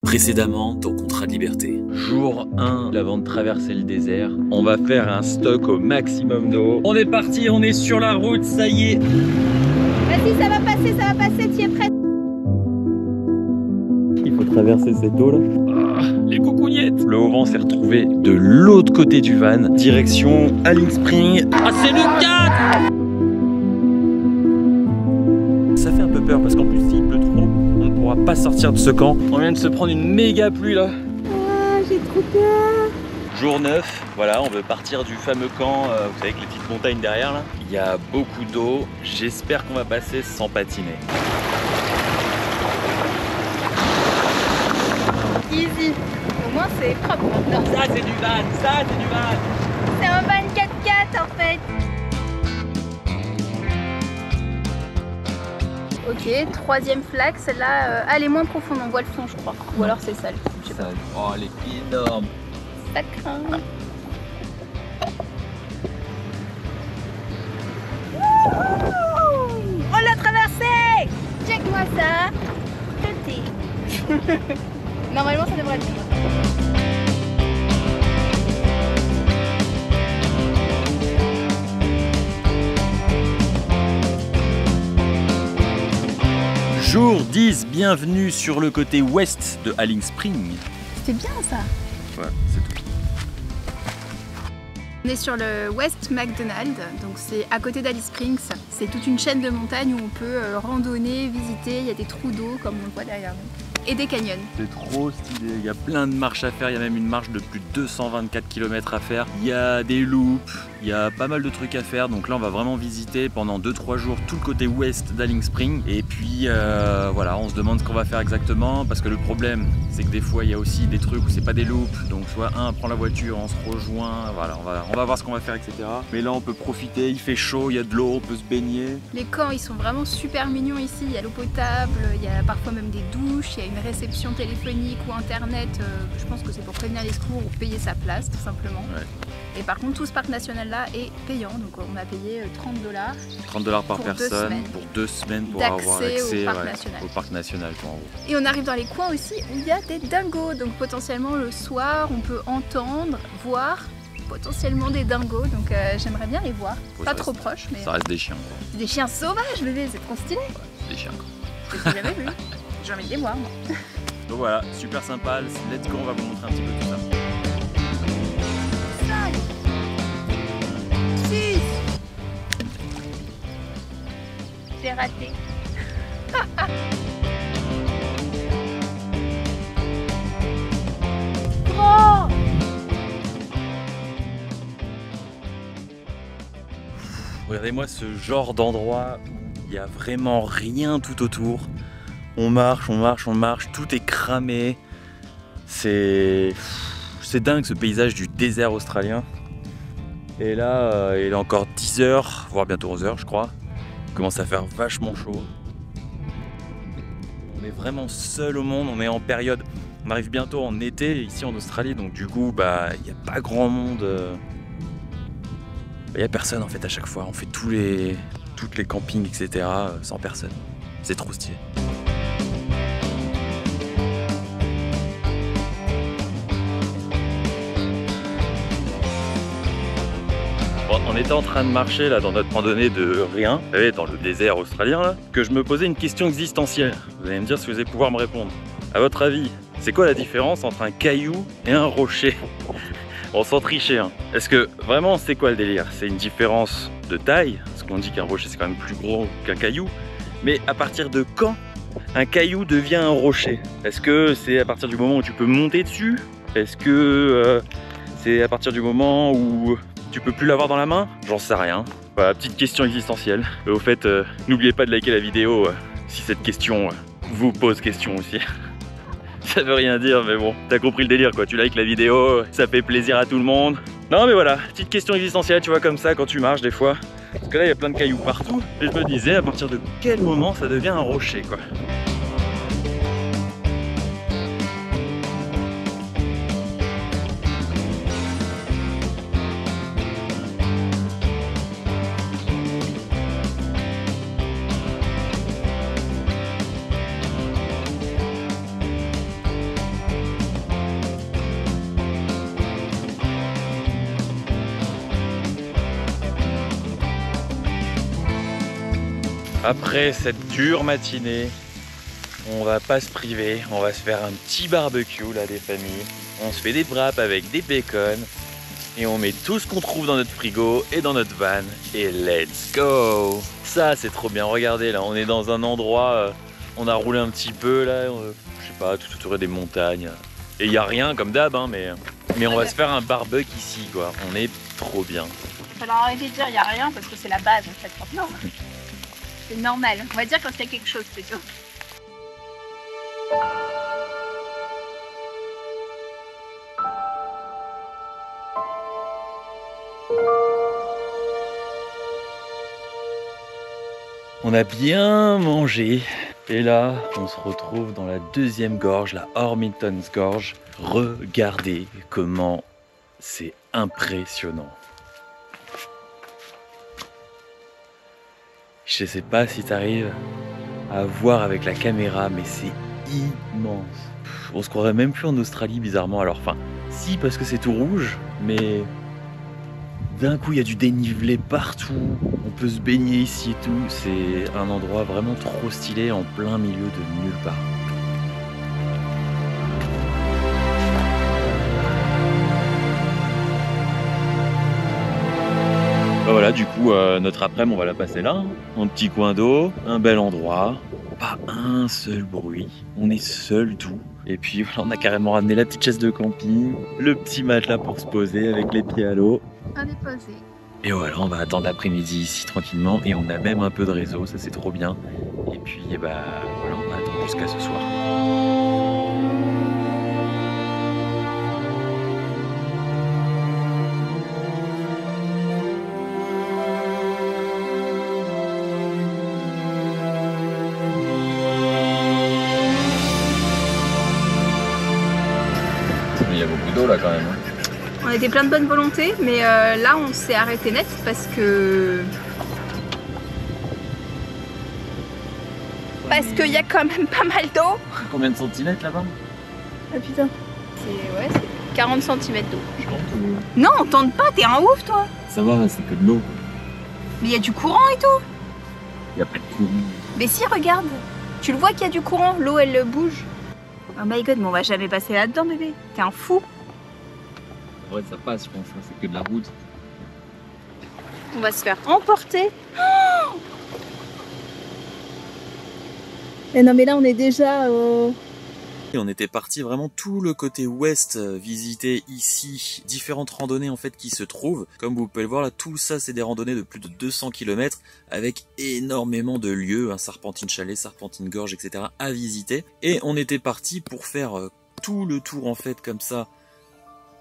Précédemment dans Contrat de liberté. Jour 1, avant de traverser le désert, on va faire un stock au maximum d'eau. On est parti, on est sur la route, ça y est. Vas-y, ça va passer, tu es prête. Il faut traverser cette eau là. Ah, les coucougnettes. Le haut vent s'est retrouvé de l'autre côté du van, direction Alice Springs. Ah, c'est le 4. Ça fait un peu peur parce qu'en plus s'il pleut trop, on ne pourra pas sortir de ce camp. On vient de se prendre une méga pluie là. Ah, j'ai trop peur. Jour 9, voilà, on veut partir du fameux camp, vous savez, avec les petites montagnes derrière là. Il y a beaucoup d'eau, j'espère qu'on va passer sans patiner. Easy. Au moins c'est propre maintenant. Ça c'est du van, ça c'est du van. C'est un van 4x4 en fait. Ok, troisième flaque, celle-là, elle est moins profonde, on voit le fond je crois. Ou alors c'est sale, je sais pas. Oh, elle est énorme. Ça craint. On l'a traversé. Check-moi ça. Petit. Normalement ça devrait être bon. Jour 10, bienvenue sur le côté ouest de Alice Springs. C'était bien ça. Ouais, c'est tout. On est sur le West McDonald, donc c'est à côté d'Alice Springs. C'est toute une chaîne de montagnes où on peut randonner, visiter, il y a des trous d'eau comme on le voit derrière nous. Et des canyons. C'est trop stylé, il y a plein de marches à faire, il y a même une marche de plus de 224 km à faire. Il y a des loops, il y a pas mal de trucs à faire, donc là on va vraiment visiter pendant 2-3 jours tout le côté ouest d'Alice Springs. Et puis voilà, on se demande ce qu'on va faire exactement, parce que le problème c'est que des fois il y a aussi des trucs où c'est pas des loops, donc soit un prend la voiture, on se rejoint, voilà, on va voir ce qu'on va faire, etc. Mais là on peut profiter, il fait chaud, il y a de l'eau, on peut se baigner. Les camps ils sont vraiment super mignons ici, il y a l'eau potable, il y a parfois même des douches, il y a une réception téléphonique ou internet, je pense que c'est pour prévenir les secours ou payer sa place tout simplement. Ouais. Et par contre tout ce parc national là est payant, donc on a payé 30 $. $30 par personne pour 2 semaines pour avoir accès au parc national. En gros. Et on arrive dans les coins aussi où il y a des dingos, donc potentiellement le soir on peut entendre, voir potentiellement des dingos, donc j'aimerais bien les voir. Pas trop proches, mais... Ça reste des chiens quoi. Des chiens sauvages bébé, c'est trop stylé. Ouais, c'est des chiens quoi. Je les ai jamais vus. J'ai envie de les voir moi. Donc voilà, super sympa, let's go, on va vous montrer un petit peu tout ça. 5, 6. J'ai raté. Oh, regardez-moi ce genre d'endroit où il n'y a vraiment rien tout autour. On marche, on marche, on marche, tout est cramé. C'est dingue ce paysage du désert australien. Et là, il est encore 10 h, voire bientôt 11 h je crois. Il commence à faire vachement chaud. On est vraiment seul au monde, on est en période... On arrive bientôt en été ici en Australie, donc du coup, il n'y a pas grand monde. Il n'y a personne en fait à chaque fois. On fait tous les campings, etc. sans personne. C'est trop stylé. On était en train de marcher là dans notre randonnée de rien, vous savez, dans le désert australien là, que je me posais une question existentielle. Vous allez me dire si vous allez pouvoir me répondre. À votre avis, c'est quoi la différence entre un caillou et un rocher? Bon, sans tricher, hein. Est-ce que vraiment c'est quoi le délire? C'est une différence de taille, parce qu'on dit qu'un rocher c'est quand même plus gros qu'un caillou. Mais à partir de quand un caillou devient un rocher? Est-ce que c'est à partir du moment où tu peux monter dessus? Est-ce que c'est à partir du moment où tu peux plus l'avoir dans la main? J'en sais rien. Voilà, petite question existentielle. Au fait, n'oubliez pas de liker la vidéo si cette question vous pose question aussi. Ça veut rien dire, mais bon, t'as compris le délire quoi. Tu likes la vidéo, ça fait plaisir à tout le monde. Non mais voilà, petite question existentielle, tu vois, comme ça quand tu marches des fois. Parce que là il y a plein de cailloux partout. Et je me disais à partir de quel moment ça devient un rocher quoi. Après cette dure matinée, on va pas se priver, on va se faire un petit barbecue là des familles. On se fait des wraps avec des bacon et on met tout ce qu'on trouve dans notre frigo et dans notre van et let's go. Ça c'est trop bien, regardez là, on est dans un endroit, on a roulé un petit peu là, je sais pas, tout autour des montagnes. Et il y a rien comme d'hab, hein, mais on va se faire un barbecue ici quoi, on est trop bien. Il va falloir arrêter de dire il n'y a rien parce que c'est la base en fait. Non, c'est normal. On va dire quand il y a quelque chose plutôt. On a bien mangé et là on se retrouve dans la deuxième gorge, la Ormington's Gorge. Regardez comment c'est impressionnant. Je sais pas si tu arrives à voir avec la caméra, mais c'est immense. On se croirait même plus en Australie bizarrement. Alors enfin, si parce que c'est tout rouge, mais d'un coup il y a du dénivelé partout. On peut se baigner ici et tout. C'est un endroit vraiment trop stylé en plein milieu de nulle part. Voilà, du coup, notre après-midi, on va la passer là, un petit coin d'eau, un bel endroit, pas un seul bruit, on est seul tout. Et puis voilà, on a carrément ramené la petite chaise de camping, le petit matelas pour se poser avec les pieds à l'eau. À déposer. Et voilà, on va attendre l'après-midi ici tranquillement et on a même un peu de réseau, ça c'est trop bien. Et puis, voilà, on va attendre jusqu'à ce soir. Il y a beaucoup d'eau là quand même. On était plein de bonne volonté, mais là on s'est arrêté net parce que qu'il y a quand même pas mal d'eau. Combien de centimètres là-bas? Ah putain. C'est 40 cm d'eau. Je tente. Non, on tente pas, t'es un ouf toi. Ça va, c'est que de l'eau. Mais il y a du courant et tout. Il y a pas de courant. Mais si, regarde. Tu le vois qu'il y a du courant, l'eau elle bouge. Oh my god, mais on va jamais passer là-dedans bébé. T'es un fou. En vrai ça passe je pense, c'est que de la route. On va se faire emporter. Oh et non mais là on est déjà Et on était parti vraiment tout le côté ouest visiter ici différentes randonnées en fait qui se trouvent. Comme vous pouvez le voir là, tout ça c'est des randonnées de plus de 200 km avec énormément de lieux, hein, Serpentine Chalet, Serpentine Gorge, etc. à visiter. Et on était parti pour faire tout le tour en fait comme ça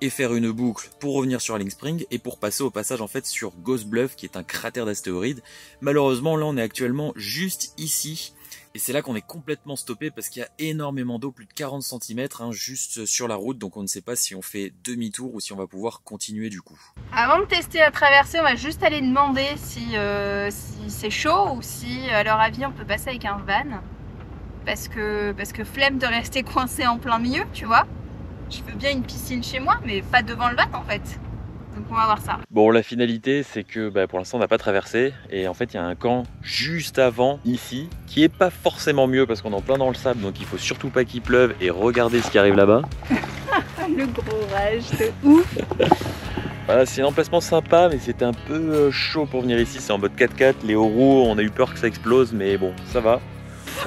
et faire une boucle pour revenir sur Alice Springs et pour passer au passage en fait sur Ghost Bluff qui est un cratère d'astéroïdes. Malheureusement là on est actuellement juste ici. Et c'est là qu'on est complètement stoppé parce qu'il y a énormément d'eau, plus de 40 cm hein, juste sur la route. Donc on ne sait pas si on fait demi-tour ou si on va pouvoir continuer du coup. Avant de tester la traversée, on va juste aller demander si c'est chaud ou si à leur avis on peut passer avec un van. Parce que flemme de rester coincé en plein milieu, tu vois. Je veux bien une piscine chez moi, mais pas devant le van en fait. Donc on va voir ça. Bon, la finalité c'est que pour l'instant on n'a pas traversé et en fait il y a un camp juste avant ici qui est pas forcément mieux parce qu'on est en plein dans le sable, donc il faut surtout pas qu'il pleuve et regardez ce qui arrive là-bas. Le gros rage de ouf. Voilà, c'est un emplacement sympa mais c'était un peu chaud pour venir ici, c'est en mode 4x4, les hauts roues, on a eu peur que ça explose mais bon ça va.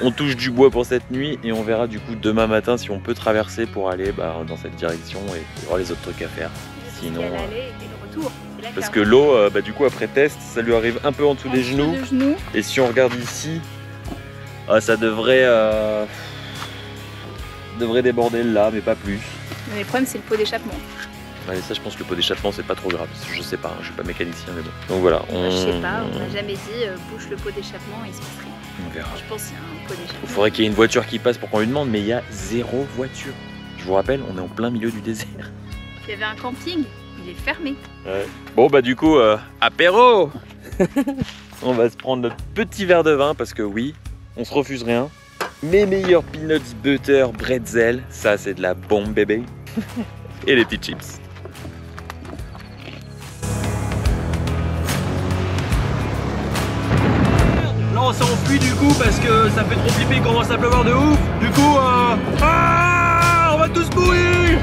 On touche du bois pour cette nuit et on verra du coup demain matin si on peut traverser pour aller dans cette direction et il y aura les autres trucs à faire. Sinon, parce que l'eau, du coup après test, ça lui arrive un peu en dessous des genoux. Et si on regarde ici, ça devrait déborder là, mais pas plus. Mais le problème c'est le pot d'échappement. Ouais, ça je pense que le pot d'échappement c'est pas trop grave. Je sais pas, je suis pas mécanicien mais bon. Donc voilà. Je sais pas, on m'a jamais dit bouge le pot d'échappement et il se passe rien. On verra. Je pense qu'il y a un pot d'échappement. Il faudrait qu'il y ait une voiture qui passe pour qu'on lui demande, mais il y a 0 voiture. Je vous rappelle, on est en plein milieu du désert. Il y avait un camping, il est fermé. Ouais. Bon du coup, apéro. On va se prendre notre petit verre de vin parce que oui, on se refuse rien. Mes meilleurs peanuts butter bretzel, ça c'est de la bombe bébé. Et les petites chips. Là on s'enfuit du coup parce que ça fait trop flipper, il commence à pleuvoir de ouf. Du coup, on va tous mourir.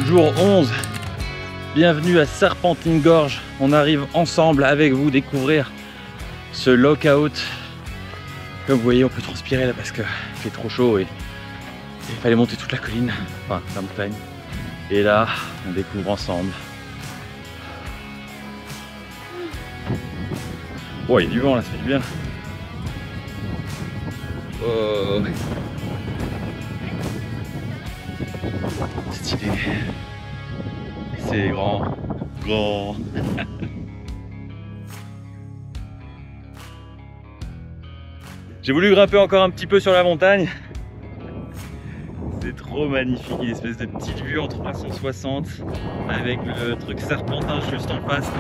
Jour 11, bienvenue à Serpentine Gorge. On arrive ensemble avec vous découvrir ce lockout. Comme vous voyez, on peut transpirer là parce qu'il fait trop chaud et il fallait monter toute la colline, enfin la montagne. Et là, on découvre ensemble. Oh, il y a du vent là, ça fait du bien. Oh. Stylé. C'est grand. Grand. J'ai voulu grimper encore un petit peu sur la montagne. C'est trop magnifique, une espèce de petite vue en 360 avec le truc serpentin juste en face.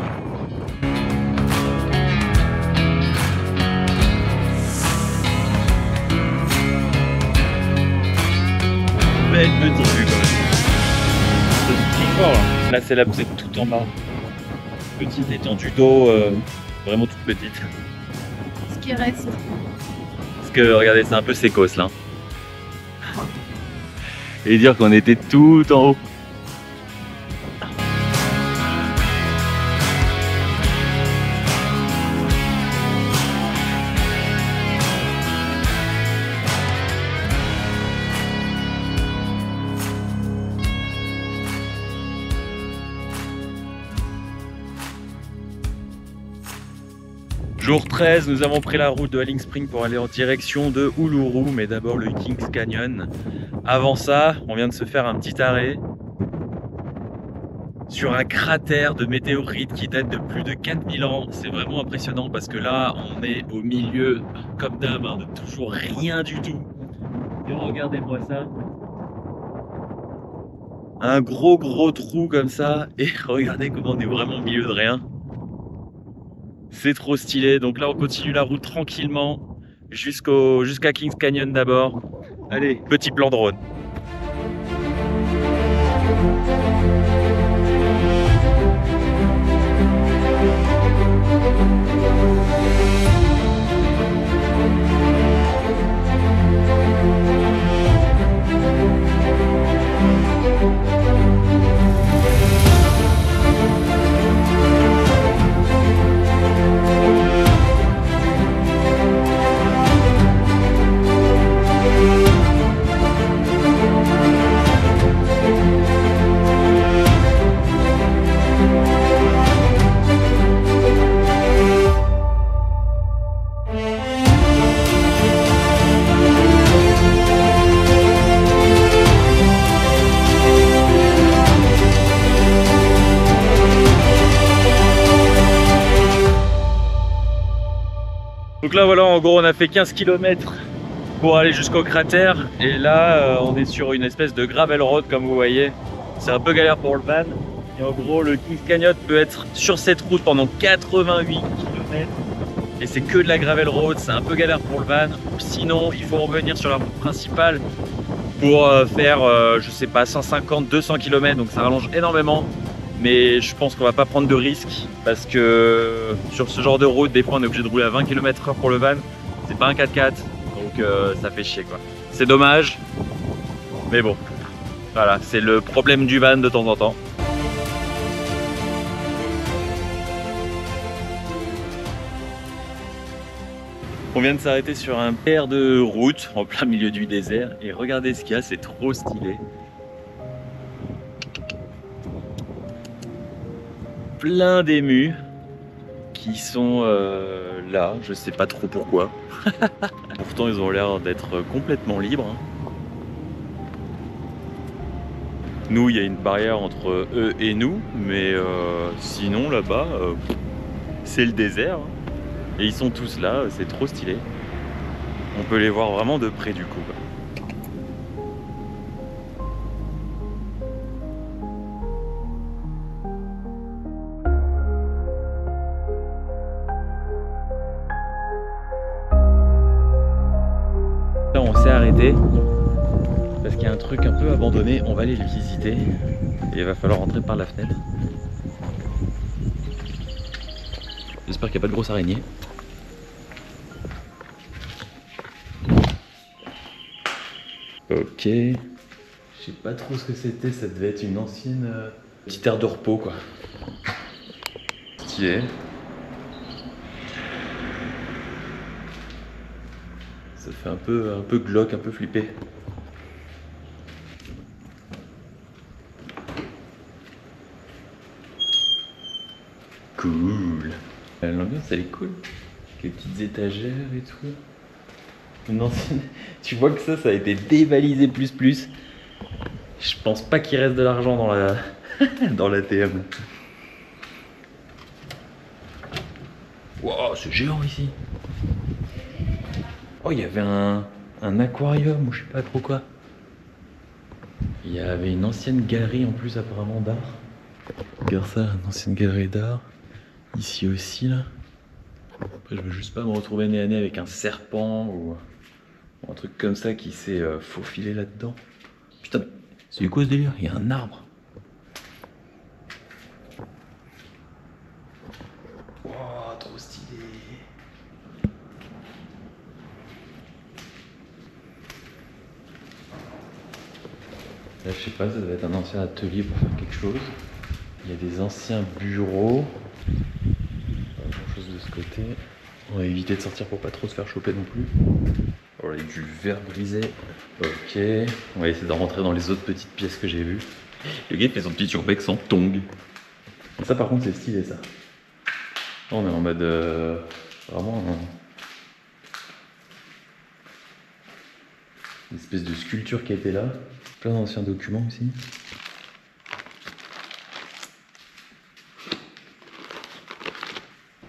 Belle petite vue quand même. C'est fort là. Là c'est la poussée tout en bas. Petite étendue d'eau, vraiment toute petite. Ce qui reste. Parce que regardez, c'est un peu sécos là. Et dire qu'on était tout en haut. Jour 13, nous avons pris la route de Alice Springs pour aller en direction de Uluru, mais d'abord le Kings Canyon. Avant ça, on vient de se faire un petit arrêt sur un cratère de météorite qui date de plus de 4000 ans. C'est vraiment impressionnant parce que là, on est au milieu, comme d'hab, de toujours rien du tout. Et regardez-moi ça. Un gros trou comme ça, et regardez comment on est vraiment au milieu de rien. C'est trop stylé. Donc là on continue la route tranquillement jusqu'à Kings Canyon d'abord. Allez, petit plan drone. Donc là voilà, en gros on a fait 15 km pour aller jusqu'au cratère et là on est sur une espèce de gravel road comme vous voyez. C'est un peu galère pour le van et en gros le Kings Canyon peut être sur cette route pendant 88 km et c'est que de la gravel road, c'est un peu galère pour le van. Sinon il faut revenir sur la route principale pour faire je sais pas 150-200 km, donc ça rallonge énormément. Mais je pense qu'on va pas prendre de risques parce que sur ce genre de route, des fois on est obligé de rouler à 20 km/h pour le van. C'est pas un 4x4, donc ça fait chier quoi. C'est dommage, mais bon, voilà, c'est le problème du van de temps en temps. On vient de s'arrêter sur un paire de routes en plein milieu du désert et regardez ce qu'il y a, c'est trop stylé. Plein d'émus qui sont là, je sais pas trop pourquoi. Pourtant ils ont l'air d'être complètement libres. Nous il y a une barrière entre eux et nous, mais sinon là-bas c'est le désert. Et ils sont tous là, c'est trop stylé. On peut les voir vraiment de près du coup. Là on s'est arrêté parce qu'il y a un truc un peu abandonné, on va aller le visiter et il va falloir rentrer par la fenêtre. J'espère qu'il n'y a pas de grosses araignées. Ok. Je sais pas trop ce que c'était, ça devait être une ancienne petite aire de repos quoi. Stylé. Ça fait un peu glauque, un peu flippé. Cool. L'ambiance elle est cool. Avec les petites étagères et tout. Une ancienne... Tu vois que ça a été dévalisé plus. Je pense pas qu'il reste de l'argent dans la dans l'ATM. Wow, c'est géant ici. Oh, il y avait un aquarium ou je sais pas trop quoi. Il y avait une ancienne galerie en plus apparemment d'art. Regarde ça, une ancienne galerie d'art. Ici aussi là. Après je veux juste pas me retrouver nez à nez avec un serpent ou un truc comme ça qui s'est faufilé là-dedans. Putain, c'est quoi ce délire? Il y a un arbre. Wow, trop stylé. Là, je sais pas, ça doit être un ancien atelier pour faire quelque chose. Il y a des anciens bureaux. Pas grand chose de ce côté. On va éviter de sortir pour pas trop se faire choper non plus. Voilà, il y a du verre brisé. Ok. On va essayer de rentrer dans les autres petites pièces que j'ai vues. Le gars fait son petit urbex en tongs. Ça par contre c'est stylé ça. On est en mode vraiment une espèce de sculpture qui était là. Plein d'anciens documents aussi.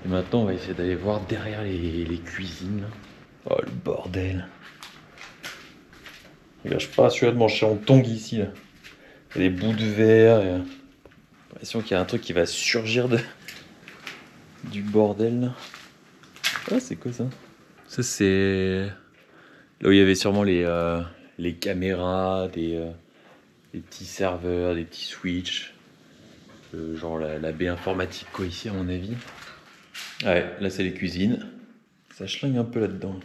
Et maintenant on va essayer d'aller voir derrière les cuisines là. Oh le bordel. Regarde, je suis pas rassuré de manger en tongs ici là. Il y a des bouts de verre. Et... j'ai l'impression qu'il y a un truc qui va surgir du bordel là. Ah c'est quoi ça? Ça c'est là où il y avait sûrement les caméras, des petits serveurs, des petits switches. Genre la baie informatique quoi ici à mon avis. Ouais, là c'est les cuisines. Ça schlingue un peu là-dedans.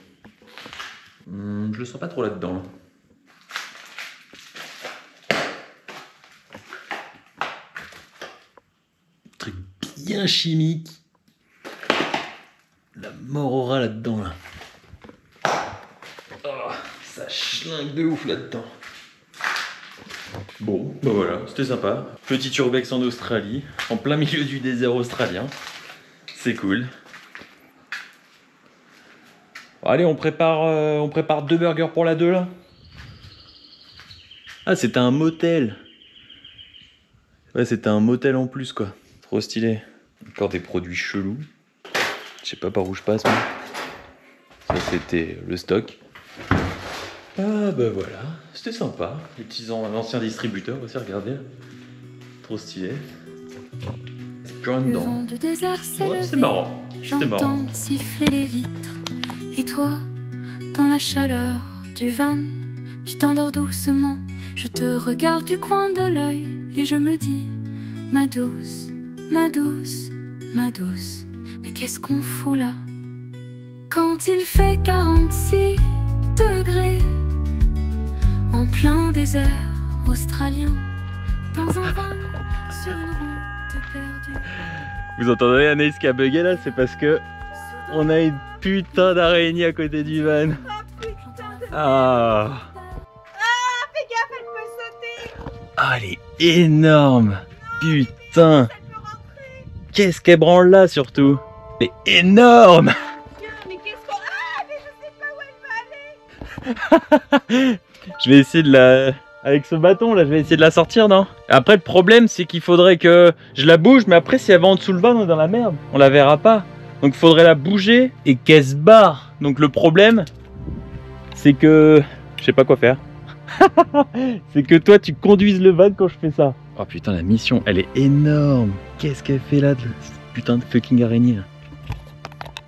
Je le sens pas trop là-dedans. Là. Truc bien chimique. La mort aura là-dedans là. Oh, ça schlingue de ouf là-dedans. Bon, bah voilà, c'était sympa. Petit urbex en Australie, en plein milieu du désert australien. C'est cool. Allez, on prépare 2 burgers pour la 2 là. Ah, c'était un motel. Ouais, c'était un motel en plus quoi. Trop stylé. Encore des produits chelous. Je sais pas par où je passe. Mais... ça c'était le stock. Ah bah voilà, c'était sympa. Les petits anciens distributeurs aussi, regardez. Trop stylé. Plus rien dedans. Ouais, c'est marrant. C'était marrant. Siffler les vitres. Et toi, dans la chaleur du van, tu t'endors doucement. Je te regarde du coin de l'œil et je me dis, ma douce, ma douce, ma douce, mais qu'est-ce qu'on fout là? Quand il fait 46 degrés, en plein désert australien, dans un van, sur une route perdue. Vous entendez Anaïs qui a bugué là? C'est parce que on a une putain d'araignée à côté du van. Oh putain de... Ah. Ah, fais gaffe, elle peut sauter. Ah, elle est énorme. Putain. Qu'est-ce qu'elle branle là surtout? Elle est énorme. Mais qu'est-ce qu'on... Ah, mais je sais pas où elle va aller. Je vais essayer de la... avec ce bâton là, je vais essayer de la sortir, non? Après le problème c'est qu'il faudrait que je la bouge, mais après si elle va en dessous le van, on est dans la merde. On la verra pas. Donc il faudrait la bouger et qu'elle se barre. Donc le problème, c'est que... je sais pas quoi faire. C'est que toi tu conduises le van quand je fais ça. Oh putain, la mission, elle est énorme. Qu'est-ce qu'elle fait là, cette putain de fucking araignée là.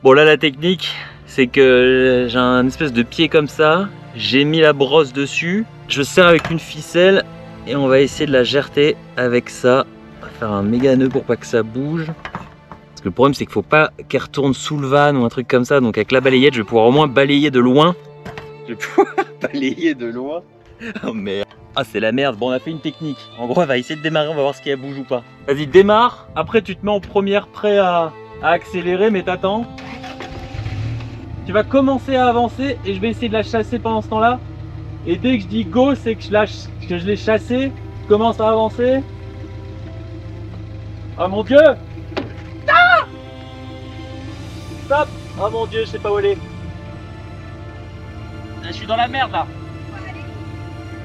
Bon là la technique, c'est que j'ai un espèce de pied comme ça. J'ai mis la brosse dessus. Je serre avec une ficelle et on va essayer de la gerter avec ça. On va faire un méga nœud pour pas que ça bouge. Parce que le problème c'est qu'il faut pas qu'elle retourne sous le van ou un truc comme ça. Donc avec la balayette, je vais pouvoir au moins balayer de loin. Je vais pouvoir balayer de loin. Oh merde. Ah c'est la merde. Bon on a fait une technique. En gros elle va essayer de démarrer, on va voir ce qu'elle bouge ou pas. Vas-y démarre. Après tu te mets en première prêt à accélérer mais t'attends. Tu vas commencer à avancer et je vais essayer de la chasser pendant ce temps-là. Et dès que je dis go, c'est que je l'ai chassée. Je commence à avancer. Oh mon dieu! Ah! Stop! Oh mon dieu, je sais pas où elle est. Je suis dans la merde là.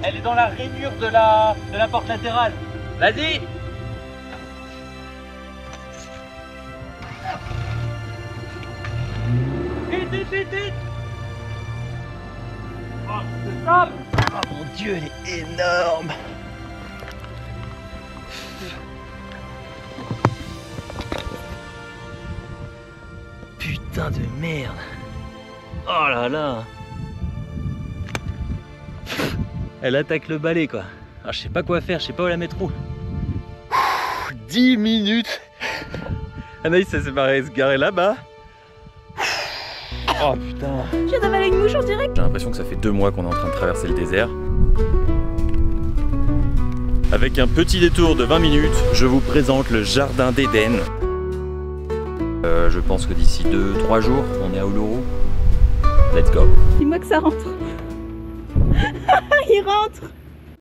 Elle est dans la rainure de la porte latérale. Vas-y! Vite, vite, vite, vite! Oh, stop! Oh mon dieu, elle est énorme! Putain de merde! Oh là là! Elle attaque le balai quoi. Alors, je sais pas quoi faire, je sais pas où la mettre où. 10 minutes! Anaïs, ça s'est barré se garer là-bas. Oh putain! J'ai avalé une mouche en direct. J'ai l'impression que ça fait 2 mois qu'on est en train de traverser le désert. Avec un petit détour de 20 minutes, je vous présente le jardin d'Éden. Je pense que d'ici 2-3 jours, on est à Uluru. Let's go! Dis-moi que ça rentre. Il rentre.